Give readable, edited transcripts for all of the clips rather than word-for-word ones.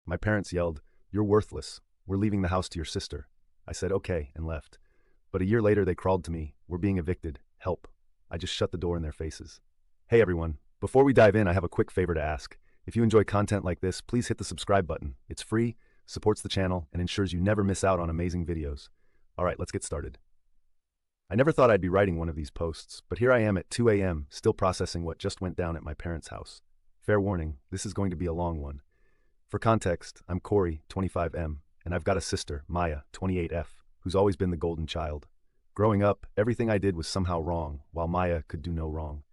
My parents yelled, "You're worthless. We're leaving the house to your sister." I said, "Okay," and left. But a year later, they crawled to me. "We're being evicted. Help." I just shut the door in their faces. Hey everyone, before we dive in, I have a quick favor to ask. If you enjoy content like this, please hit the subscribe button. It's free, supports the channel, and ensures you never miss out on amazing videos. All right, let's get started. I never thought I'd be writing one of these posts, but here I am at 2 a.m., still processing what just went down at my parents' house. Fair warning, this is going to be a long one. For context, I'm Corey, 25M, and I've got a sister, Maya, 28F, who's always been the golden child. Growing up, everything I did was somehow wrong, while Maya could do no wrong.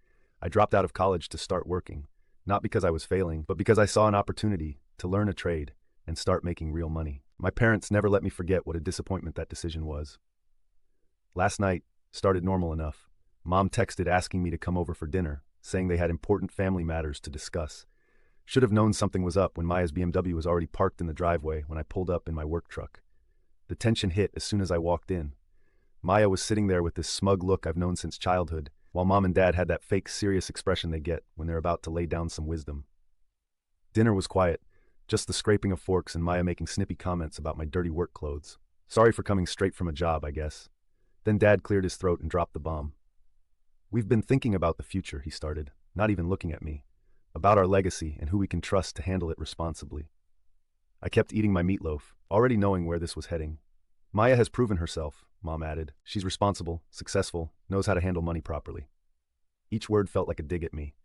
I dropped out of college to start working, not because I was failing, but because I saw an opportunity to learn a trade and start making real money. My parents never let me forget what a disappointment that decision was. Last night started normal enough. Mom texted asking me to come over for dinner, saying they had important family matters to discuss. Should have known something was up when Maya's BMW was already parked in the driveway when I pulled up in my work truck. The tension hit as soon as I walked in. Maya was sitting there with this smug look I've known since childhood, while Mom and Dad had that fake serious expression they get when they're about to lay down some wisdom. Dinner was quiet, just the scraping of forks and Maya making snippy comments about my dirty work clothes. Sorry for coming straight from a job, I guess. Then Dad cleared his throat and dropped the bomb. "We've been thinking about the future," he started, not even looking at me, "about our legacy and who we can trust to handle it responsibly." I kept eating my meatloaf, already knowing where this was heading. "Maya has proven herself," Mom added. "She's responsible, successful, knows how to handle money properly." Each word felt like a dig at me.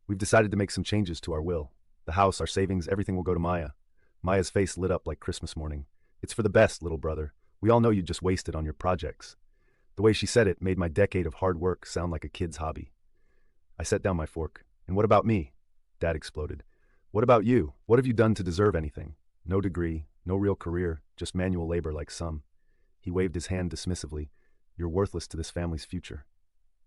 "We've decided to make some changes to our will. The house, our savings, everything will go to Maya." Maya's face lit up like Christmas morning. "It's for the best, little brother. We all know you just wasted on your projects." The way she said it made my decade of hard work sound like a kid's hobby. I set down my fork. "And what about me?" Dad exploded. "What about you? What have you done to deserve anything? No degree, no real career, just manual labor like some." He waved his hand dismissively. "You're worthless to this family's future."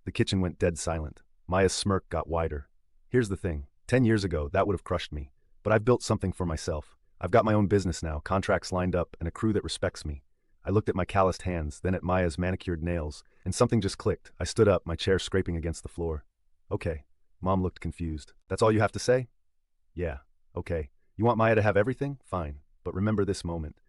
The kitchen went dead silent. Maya's smirk got wider. "Here's the thing. 10 years ago, that would have crushed me. But I've built something for myself. I've got my own business now, contracts lined up, and a crew that respects me." I looked at my calloused hands, then at Maya's manicured nails, and something just clicked. I stood up, my chair scraping against the floor. "Okay." Mom looked confused. "That's all you have to say?" "Yeah, okay. You want Maya to have everything? Fine. But remember this moment."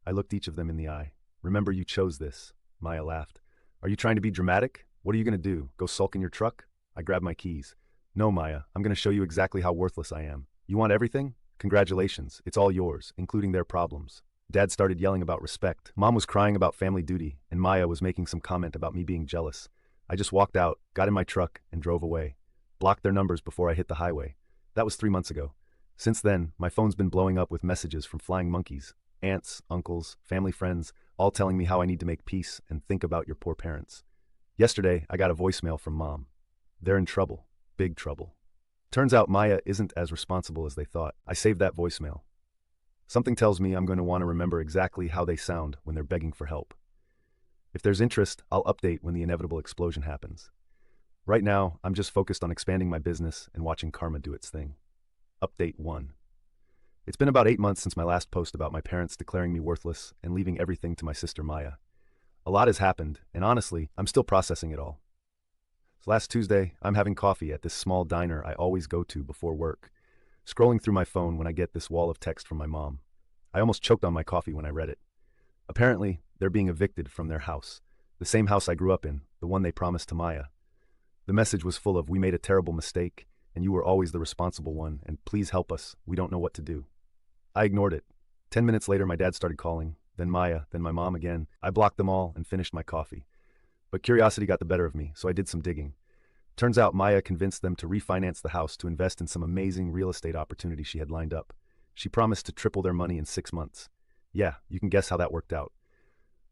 I looked each of them in the eye. "Remember you chose this." Maya laughed. "Are you trying to be dramatic? What are you going to do? Go sulk in your truck?" I grabbed my keys. "No, Maya. I'm going to show you exactly how worthless I am. You want everything? Congratulations. It's all yours, including their problems." Dad started yelling about respect. Mom was crying about family duty, and Maya was making some comment about me being jealous. I just walked out, got in my truck, and drove away. Blocked their numbers before I hit the highway. That was 3 months ago. Since then, my phone's been blowing up with messages from flying monkeys, aunts, uncles, family friends, all telling me how I need to make peace and think about your poor parents. Yesterday, I got a voicemail from Mom. They're in trouble. Big trouble. Turns out Maya isn't as responsible as they thought. I saved that voicemail. Something tells me I'm going to want to remember exactly how they sound when they're begging for help. If there's interest, I'll update when the inevitable explosion happens. Right now, I'm just focused on expanding my business and watching karma do its thing. Update 1. It's been about 8 months since my last post about my parents declaring me worthless and leaving everything to my sister Maya. A lot has happened, and honestly, I'm still processing it all. So last Tuesday, I'm having coffee at this small diner I always go to before work. Scrolling through my phone when I get this wall of text from my mom. I almost choked on my coffee when I read it. Apparently, they're being evicted from their house, the same house I grew up in, the one they promised to Maya. The message was full of, "We made a terrible mistake, and you were always the responsible one, and please help us, we don't know what to do." I ignored it. 10 minutes later, my dad started calling, then Maya, then my mom again. I blocked them all and finished my coffee. But curiosity got the better of me, so I did some digging. Turns out Maya convinced them to refinance the house to invest in some amazing real estate opportunity she had lined up. She promised to triple their money in 6 months. Yeah, you can guess how that worked out.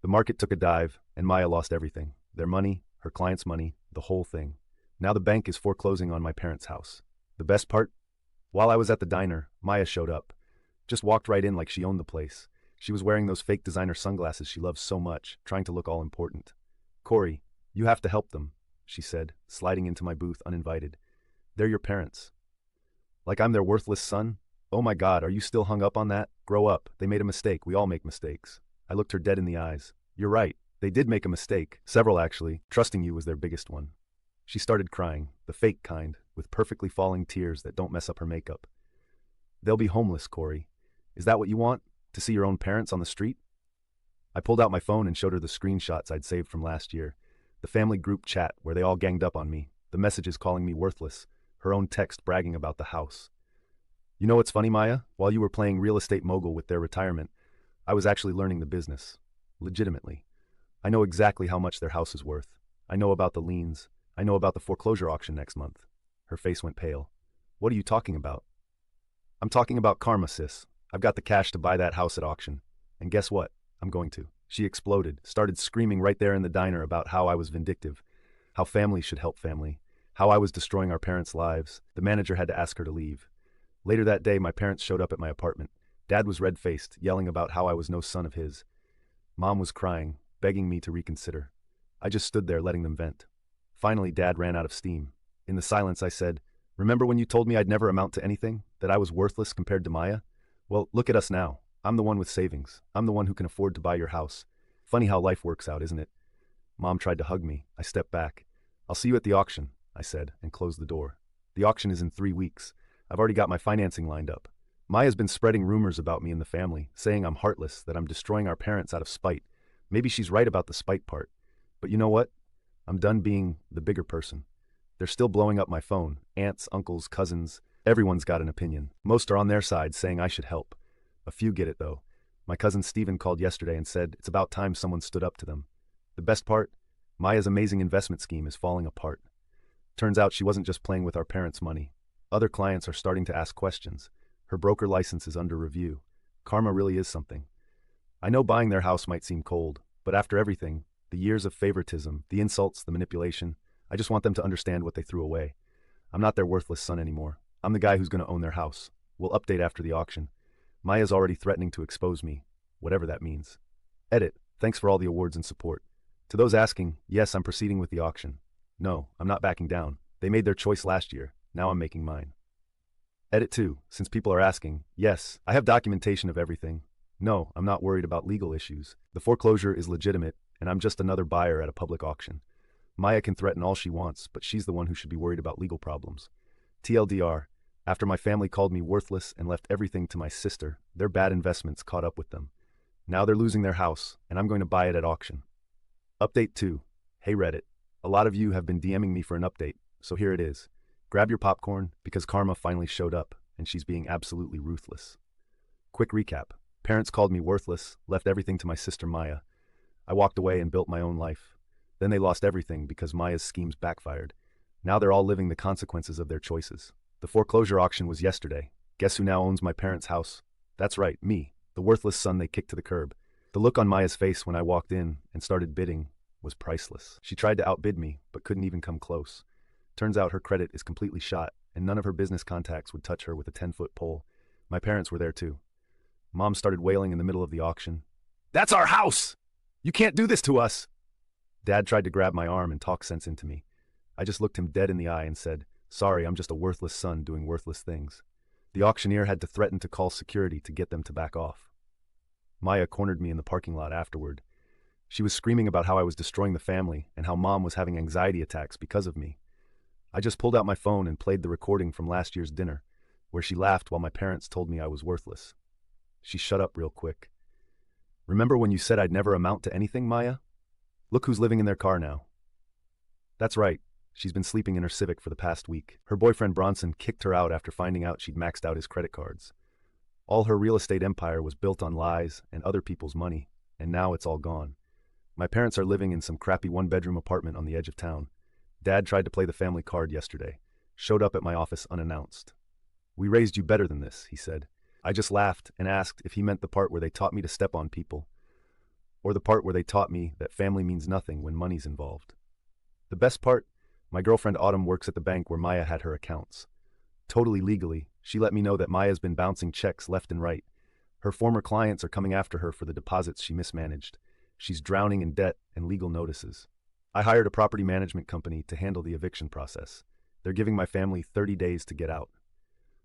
The market took a dive, and Maya lost everything. Their money, her clients' money, the whole thing. Now the bank is foreclosing on my parents' house. The best part? While I was at the diner, Maya showed up. Just walked right in like she owned the place. She was wearing those fake designer sunglasses she loves so much, trying to look all important. "Corey, you have to help them," she said, sliding into my booth uninvited. "They're your parents." Like I'm their worthless son? Oh my God, are you still hung up on that? Grow up. They made a mistake. We all make mistakes. I looked her dead in the eyes. "You're right. They did make a mistake. Several, actually. Trusting you was their biggest one." She started crying, the fake kind, with perfectly falling tears that don't mess up her makeup. "They'll be homeless, Corey. Is that what you want? To see your own parents on the street? I pulled out my phone and showed her the screenshots I'd saved from last year. The family group chat where they all ganged up on me, the messages calling me worthless, her own text bragging about the house. You know what's funny, Maya? While you were playing real estate mogul with their retirement, I was actually learning the business. Legitimately. I know exactly how much their house is worth. I know about the liens. I know about the foreclosure auction next month. Her face went pale. What are you talking about? I'm talking about karma, sis. I've got the cash to buy that house at auction. And guess what? I'm going to. She exploded, started screaming right there in the diner about how I was vindictive, how family should help family, how I was destroying our parents' lives. The manager had to ask her to leave. Later that day, my parents showed up at my apartment. Dad was red-faced, yelling about how I was no son of his. Mom was crying, begging me to reconsider. I just stood there letting them vent. Finally, Dad ran out of steam. In the silence, I said, "Remember when you told me I'd never amount to anything? That I was worthless compared to Maya? Well, look at us now. I'm the one with savings. I'm the one who can afford to buy your house. Funny how life works out, isn't it?" Mom tried to hug me. I stepped back. "I'll see you at the auction," I said, and closed the door. The auction is in 3 weeks. I've already got my financing lined up. Maya's been spreading rumors about me in the family, saying I'm heartless, that I'm destroying our parents out of spite. Maybe she's right about the spite part. But you know what? I'm done being the bigger person. They're still blowing up my phone. Aunts, uncles, cousins. Everyone's got an opinion. Most are on their side saying I should help. A few get it, though. My cousin Stephen called yesterday and said it's about time someone stood up to them. The best part? Maya's amazing investment scheme is falling apart. Turns out she wasn't just playing with our parents' money. Other clients are starting to ask questions. Her broker license is under review. Karma really is something. I know buying their house might seem cold, but after everything, the years of favoritism, the insults, the manipulation, I just want them to understand what they threw away. I'm not their worthless son anymore. I'm the guy who's going to own their house. We'll update after the auction. Maya's already threatening to expose me, whatever that means. Edit. Thanks for all the awards and support. To those asking, yes, I'm proceeding with the auction. No, I'm not backing down. They made their choice last year. Now I'm making mine. Edit 2. Since people are asking, yes, I have documentation of everything. No, I'm not worried about legal issues. The foreclosure is legitimate, and I'm just another buyer at a public auction. Maya can threaten all she wants, but she's the one who should be worried about legal problems. TLDR, after my family called me worthless and left everything to my sister, their bad investments caught up with them. Now they're losing their house, and I'm going to buy it at auction. Update 2. Hey Reddit, a lot of you have been DMing me for an update, so here it is. Grab your popcorn, because Karma finally showed up, and she's being absolutely ruthless. Quick recap. Parents called me worthless, left everything to my sister Maya. I walked away and built my own life. Then they lost everything because Maya's schemes backfired. Now they're all living the consequences of their choices. The foreclosure auction was yesterday. Guess who now owns my parents' house? That's right, me, the worthless son they kicked to the curb. The look on Maya's face when I walked in and started bidding was priceless. She tried to outbid me, but couldn't even come close. Turns out her credit is completely shot, and none of her business contacts would touch her with a 10-foot pole. My parents were there too. Mom started wailing in the middle of the auction. "That's our house! You can't do this to us!" Dad tried to grab my arm and talk sense into me. I just looked him dead in the eye and said, "Sorry, I'm just a worthless son doing worthless things." The auctioneer had to threaten to call security to get them to back off. Maya cornered me in the parking lot afterward. She was screaming about how I was destroying the family and how Mom was having anxiety attacks because of me. I just pulled out my phone and played the recording from last year's dinner, where she laughed while my parents told me I was worthless. She shut up real quick. "Remember when you said I'd never amount to anything, Maya? Look who's living in their car now." That's right. She's been sleeping in her Civic for the past week. Her boyfriend Bronson kicked her out after finding out she'd maxed out his credit cards. All her real estate empire was built on lies and other people's money, and now it's all gone. My parents are living in some crappy one-bedroom apartment on the edge of town. Dad tried to play the family card yesterday. Showed up at my office unannounced. "We raised you better than this," he said. I just laughed and asked if he meant the part where they taught me to step on people, or the part where they taught me that family means nothing when money's involved. The best part? My girlfriend Autumn works at the bank where Maya had her accounts. Totally legally, she let me know that Maya's been bouncing checks left and right. Her former clients are coming after her for the deposits she mismanaged. She's drowning in debt and legal notices. I hired a property management company to handle the eviction process. They're giving my family 30 days to get out.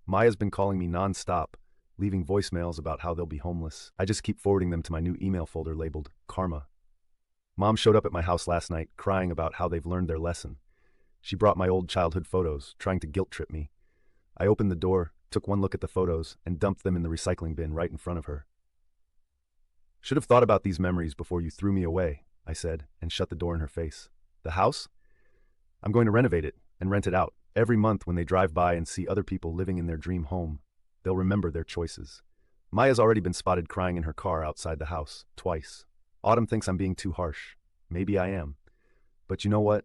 Maya's been calling me non-stop, leaving voicemails about how they'll be homeless. I just keep forwarding them to my new email folder labeled Karma. Mom showed up at my house last night crying about how they've learned their lesson. She brought my old childhood photos, trying to guilt trip me. I opened the door, took one look at the photos, and dumped them in the recycling bin right in front of her. Should have thought about these memories before you threw me away, I said, and shut the door in her face. The house? I'm going to renovate it and rent it out. Every month when they drive by and see other people living in their dream home, they'll remember their choices. Maya's already been spotted crying in her car outside the house, twice. Autumn thinks I'm being too harsh. Maybe I am. But you know what?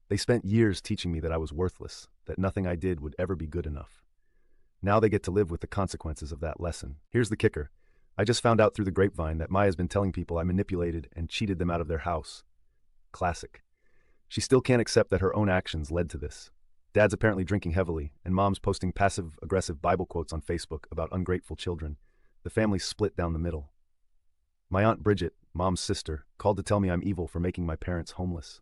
They spent years teaching me that I was worthless, that nothing I did would ever be good enough. Now they get to live with the consequences of that lesson. Here's the kicker. I just found out through the grapevine that Maya's been telling people I manipulated and cheated them out of their house. Classic. She still can't accept that her own actions led to this. Dad's apparently drinking heavily, and Mom's posting passive-aggressive Bible quotes on Facebook about ungrateful children. The family's split down the middle. My Aunt Bridget, Mom's sister, called to tell me I'm evil for making my parents homeless.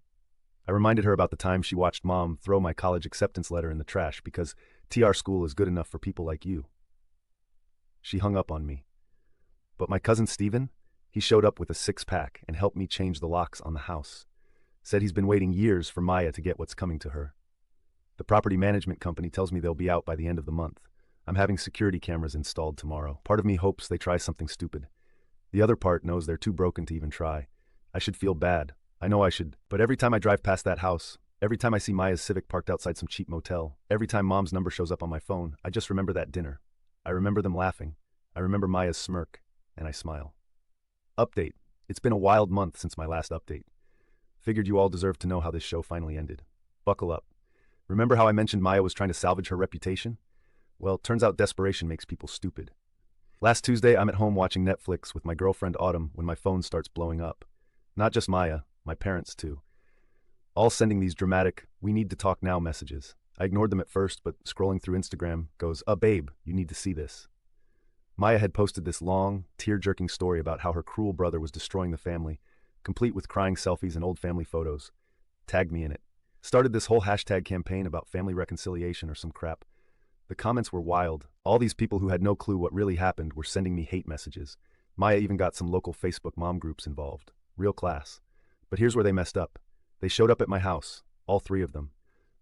I reminded her about the time she watched Mom throw my college acceptance letter in the trash because TR school is good enough for people like you. She hung up on me. But my cousin Stephen, he showed up with a six-pack and helped me change the locks on the house. Said he's been waiting years for Maya to get what's coming to her. The property management company tells me they'll be out by the end of the month. I'm having security cameras installed tomorrow. Part of me hopes they try something stupid. The other part knows they're too broken to even try. I should feel bad. I know I should. But every time I drive past that house, every time I see Maya's Civic parked outside some cheap motel, every time Mom's number shows up on my phone, I just remember that dinner. I remember them laughing. I remember Maya's smirk, and I smile. Update. It's been a wild month since my last update. Figured you all deserve to know how this show finally ended. Buckle up. Remember how I mentioned Maya was trying to salvage her reputation? Well, turns out desperation makes people stupid. Last Tuesday, I'm at home watching Netflix with my girlfriend Autumn when my phone starts blowing up. Not just Maya, my parents too. All sending these dramatic, "we need to talk now" messages. I ignored them at first, but scrolling through Instagram goes, babe, you need to see this. Maya had posted this long, tear-jerking story about how her cruel brother was destroying the family, complete with crying selfies and old family photos. Tagged me in it. Started this whole hashtag campaign about family reconciliation or some crap. The comments were wild. All these people who had no clue what really happened were sending me hate messages. Maya even got some local Facebook mom groups involved. Real class. But here's where they messed up. They showed up at my house, all three of them.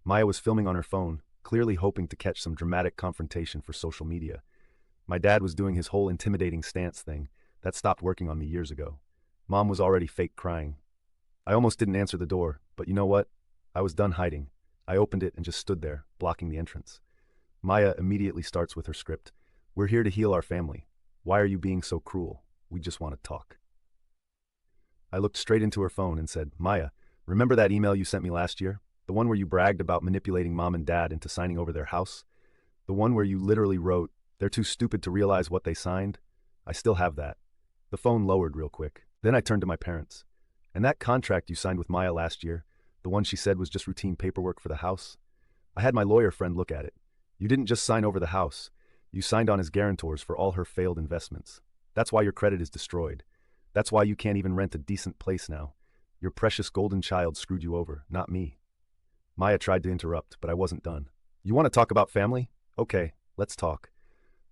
Maya was filming on her phone, clearly hoping to catch some dramatic confrontation for social media. My dad was doing his whole intimidating stance thing. That stopped working on me years ago. Mom was already fake crying. I almost didn't answer the door, but you know what? I was done hiding. I opened it and just stood there, blocking the entrance. Maya immediately starts with her script. We're here to heal our family. Why are you being so cruel? We just want to talk. I looked straight into her phone and said, Maya, remember that email you sent me last year? The one where you bragged about manipulating Mom and Dad into signing over their house? The one where you literally wrote, they're too stupid to realize what they signed? I still have that. The phone lowered real quick. Then I turned to my parents. And that contract you signed with Maya last year, the one she said was just routine paperwork for the house? I had my lawyer friend look at it. You didn't just sign over the house. You signed on as guarantors for all her failed investments. That's why your credit is destroyed. That's why you can't even rent a decent place now. Your precious golden child screwed you over, not me. Maya tried to interrupt, but I wasn't done. You want to talk about family? Okay, let's talk.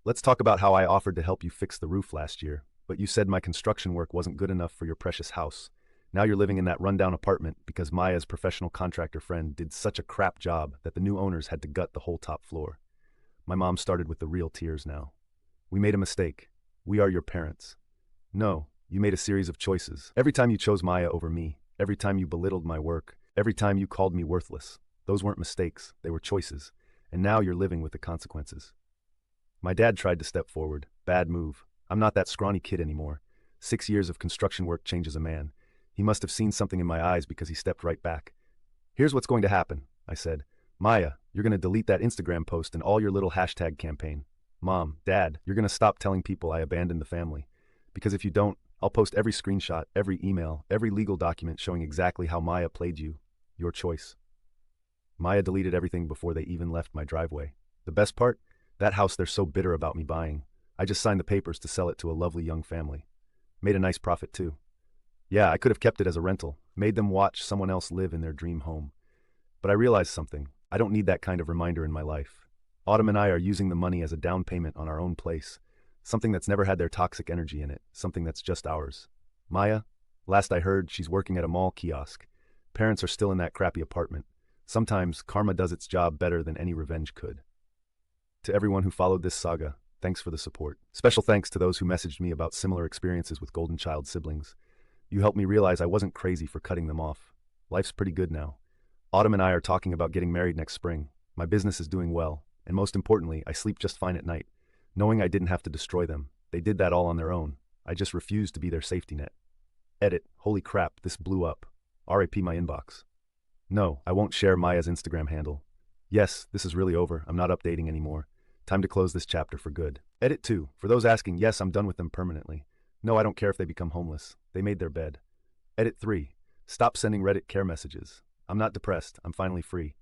Let's talk about how I offered to help you fix the roof last year, but you said my construction work wasn't good enough for your precious house. Now you're living in that rundown apartment because Maya's professional contractor friend did such a crap job that the new owners had to gut the whole top floor. My mom started with the real tears now. We made a mistake. We are your parents. No, you made a series of choices. Every time you chose Maya over me, every time you belittled my work, every time you called me worthless, those weren't mistakes, they were choices. And now you're living with the consequences. My dad tried to step forward. Bad move. I'm not that scrawny kid anymore. 6 years of construction work changes a man. He must have seen something in my eyes because he stepped right back. Here's what's going to happen, I said. Maya, you're going to delete that Instagram post and all your little hashtag campaign. Mom, Dad, you're going to stop telling people I abandoned the family. Because if you don't, I'll post every screenshot, every email, every legal document showing exactly how Maya played you. Your choice. Maya deleted everything before they even left my driveway. The best part? That house they're so bitter about me buying. I just signed the papers to sell it to a lovely young family. Made a nice profit too. Yeah, I could have kept it as a rental, made them watch someone else live in their dream home. But I realized something. I don't need that kind of reminder in my life. Autumn and I are using the money as a down payment on our own place. Something that's never had their toxic energy in it. Something that's just ours. Maya, last I heard, she's working at a mall kiosk. Parents are still in that crappy apartment. Sometimes karma does its job better than any revenge could. To everyone who followed this saga, thanks for the support. Special thanks to those who messaged me about similar experiences with golden child siblings. You helped me realize I wasn't crazy for cutting them off. Life's pretty good now. Autumn and I are talking about getting married next spring. My business is doing well, and most importantly, I sleep just fine at night, knowing I didn't have to destroy them. They did that all on their own. I just refused to be their safety net. Edit. Holy crap, this blew up. RIP my inbox. No, I won't share Maya's Instagram handle. Yes, this is really over. I'm not updating anymore. Time to close this chapter for good. Edit 2. For those asking, yes, I'm done with them permanently. No, I don't care if they become homeless. They made their bed. Edit 3. Stop sending Reddit care messages. I'm not depressed. I'm finally free.